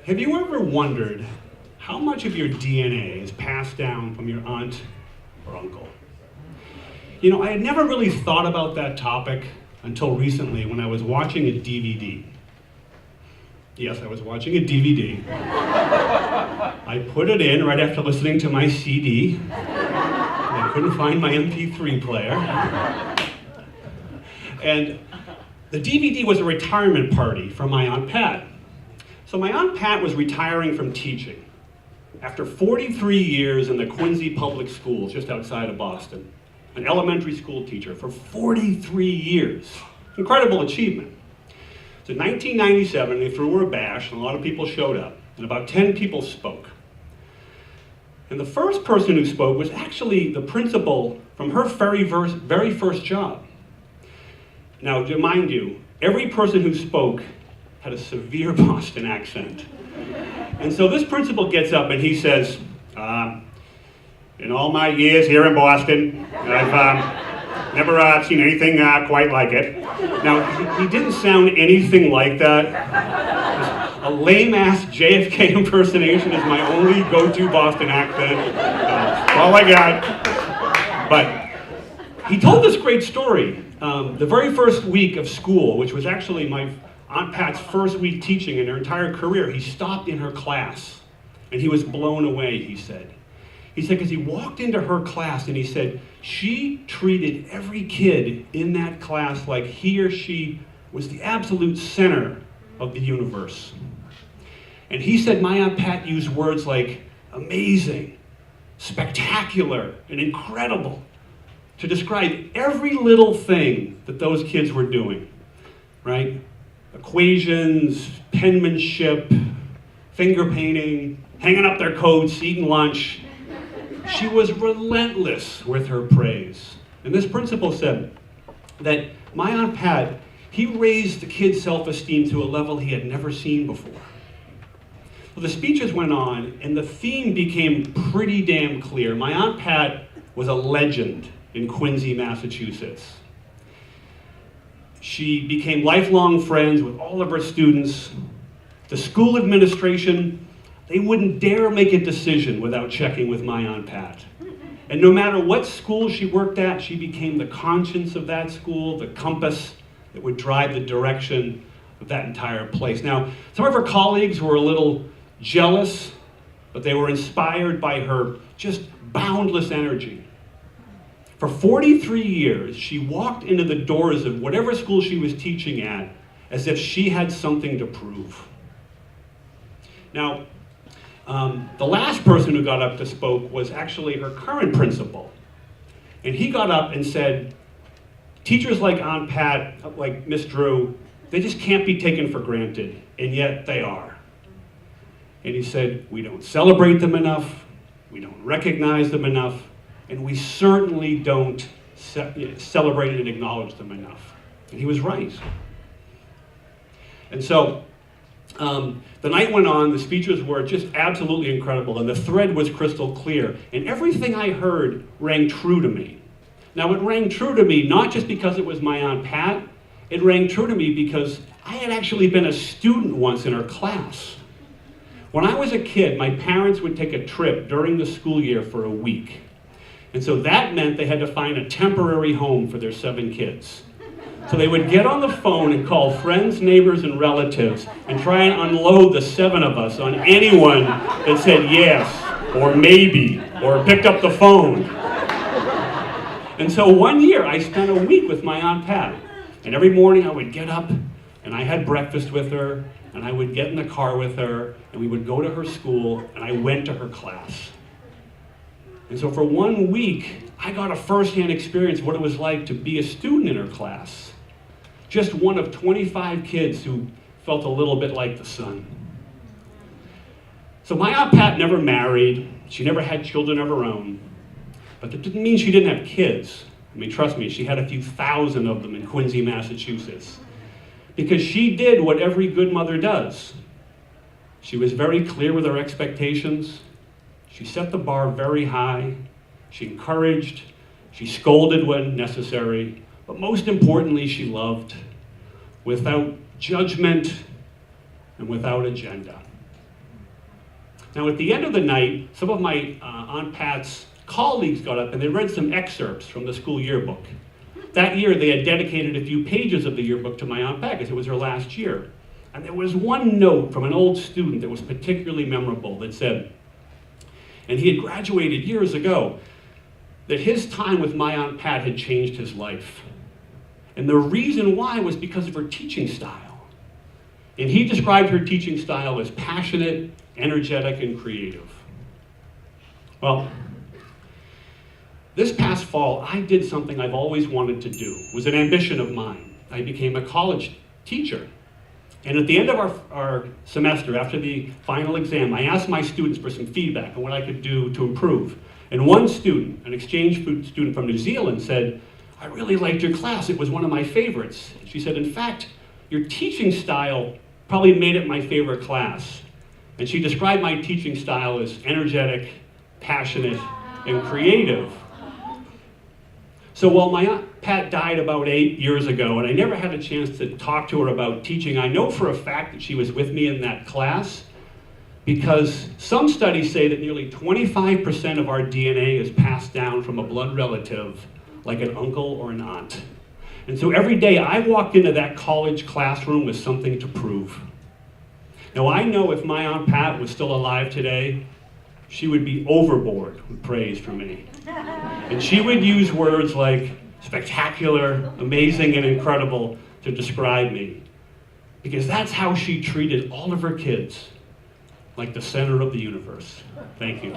Have you ever wondered how much of your DNA is passed down from your aunt or uncle? You know, I had never really thought about that topic until recently when I was watching a DVD. Yes, I was watching a DVD. I put it in right after listening to my CD. I couldn't find my MP3 player. And the DVD was a retirement party for my Aunt Pat. So my Aunt Pat was retiring from teaching after 43 years in the Quincy Public Schools just outside of Boston. An elementary school teacher for 43 years. Incredible achievement. So in 1997, they threw her a bash, and a lot of people showed up, and about 10 people spoke. And the first person who spoke was actually the principal from her very first job. Now, to mind you, every person who spoke had a severe Boston accent. And so this principal gets up and he says, in all my years here in Boston, I've never seen anything quite like it. Now, he didn't sound anything like that. A lame-ass JFK impersonation is my only go-to Boston accent. That's all I got. But he told this great story. The very first week of school, which was actually my Aunt Pat's first week teaching in her entire career, he stopped in her class, and he was blown away, he said. He said, because he walked into her class and he said, she treated every kid in that class like he or she was the absolute center of the universe. And he said my Aunt Pat used words like amazing, spectacular, and incredible to describe every little thing that those kids were doing, right? Equations, penmanship, finger painting, hanging up their coats, eating lunch. She was relentless with her praise. And this principal said that my Aunt Pat, he raised the kid's self-esteem to a level he had never seen before. Well, the speeches went on, and the theme became pretty damn clear. My Aunt Pat was a legend in Quincy, Massachusetts. She became lifelong friends with all of her students. The school administration, they wouldn't dare make a decision without checking with my Aunt Pat. And no matter what school she worked at, she became the conscience of that school, the compass that would drive the direction of that entire place. Now, some of her colleagues were a little jealous, but they were inspired by her just boundless energy. For 43 years, she walked into the doors of whatever school she was teaching at as if she had something to prove. Now, the last person who got up to spoke was actually her current principal. And he got up and said, teachers like Aunt Pat, like Miss Drew, they just can't be taken for granted, and yet they are. And he said, we don't celebrate them enough, we don't recognize them enough, and we certainly don't celebrate and acknowledge them enough. And he was right. And so, the night went on, the speeches were just absolutely incredible, and the thread was crystal clear. And everything I heard rang true to me. Now, it rang true to me not just because it was my Aunt Pat, it rang true to me because I had actually been a student once in her class. When I was a kid, my parents would take a trip during the school year for a week. And so that meant they had to find a temporary home for their 7 kids. So they would get on the phone and call friends, neighbors, and relatives and try and unload the 7 of us on anyone that said yes, or maybe, or picked up the phone. And so one year I spent a week with my Aunt Pat. And every morning I would get up and I had breakfast with her, and I would get in the car with her, and we would go to her school, and I went to her class. And so for 1 week, I got a first-hand experience of what it was like to be a student in her class. Just one of 25 kids who felt a little bit like the sun. So my Aunt Pat never married. She never had children of her own. But that didn't mean she didn't have kids. I mean, trust me, she had a few thousand of them in Quincy, Massachusetts. Because she did what every good mother does. She was very clear with her expectations. She set the bar very high. She encouraged. She scolded when necessary. But most importantly, she loved without judgment and without agenda. Now at the end of the night, some of my Aunt Pat's colleagues got up and they read some excerpts from the school yearbook. That year they had dedicated a few pages of the yearbook to my Aunt Pat because it was her last year. And there was one note from an old student that was particularly memorable that said, and he had graduated years ago, that his time with my Aunt Pat had changed his life. And the reason why was because of her teaching style. And he described her teaching style as passionate, energetic, and creative. Well, this past fall, I did something I've always wanted to do. It was an ambition of mine. I became a college teacher. And at the end of our semester, after the final exam, I asked my students for some feedback on what I could do to improve. And one student, an exchange student from New Zealand, said, "I really liked your class. It was one of my favorites." She said, "In fact, your teaching style probably made it my favorite class." And she described my teaching style as energetic, passionate, and creative. So while my Aunt Pat died about 8 years ago, and I never had a chance to talk to her about teaching, I know for a fact that she was with me in that class, because some studies say that nearly 25% of our DNA is passed down from a blood relative, like an uncle or an aunt. And so every day I walked into that college classroom with something to prove. Now I know if my Aunt Pat was still alive today, she would be overboard with praise for me. And she would use words like spectacular, amazing, and incredible to describe me. Because that's how she treated all of her kids, like the center of the universe. Thank you.